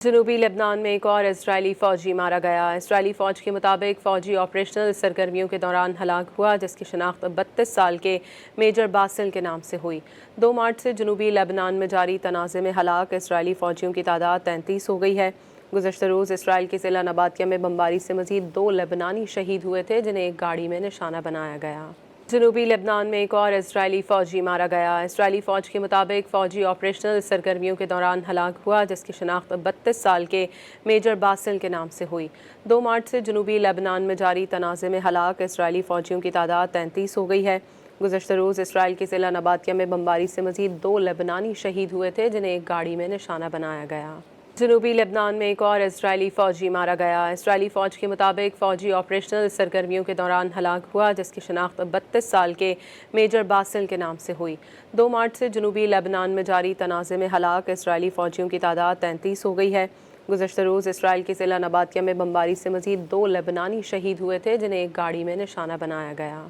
جنوبی لبنان میں ایک اور اسرائیلی فوجی مارا گیا۔ اسرائیلی فوج کے مطابق فوجی آپریشنل سرگرمیوں کے دوران ہلاک ہوا، جس کی شناخت 32 سال کے میجر باسل کے نام سے ہوئی۔ 2 مارچ سے جنوبی لبنان میں جاری تنازع میں ہلاک اسرائیلی فوجیوں کی تعداد 33 ہو گئی ہے۔ گزشتہ روز اسرائیل کے ضلع نباتیہ میں بمباری سے مزید 2 لبنانی شہید ہوئے تھے، جنہیں ایک گاڑی میں نشانہ بنایا گیا۔ جنوبی لبنان میں ایک اور اسرائیلی فوجی مارا گیا۔ اسرائیلی فوج کے مطابق فوجی آپریشنل سرگرمیوں کے دوران ہلاک ہوا، جس کی شناخت 32 سال کے میجر باسل کے نام سے ہوئی۔ 2 مارچ سے جنوبی لبنان میں جاری تنازع میں ہلاک اسرائیلی فوجیوں کی تعداد 33 ہو گئی ہے۔ گزشتہ روز اسرائیل کے ضلع نباتیہ میں بمباری سے مزید 2 لبنانی شہید ہوئے تھے، جنہیں ایک گاڑی میں نشانہ بنایا گیا۔ جنوبی لبنان میں ایک اور اسرائیلی فوجی مارا گیا۔ اسرائیلی فوج کے مطابق فوجی آپریشنل سرگرمیوں کے دوران ہلاک ہوا، جس کی شناخت 32 سال کے میجر باسل کے نام سے ہوئی۔ 2 مارچ سے جنوبی لبنان میں جاری تنازع میں ہلاک اسرائیلی فوجیوں کی تعداد 33 ہو گئی ہے۔ گزشتہ روز اسرائیل کے ضلع نباتیہ میں بمباری سے مزید 2 لبنانی شہید ہوئے تھے، جنہیں ایک گاڑی میں نشانہ بنایا گیا۔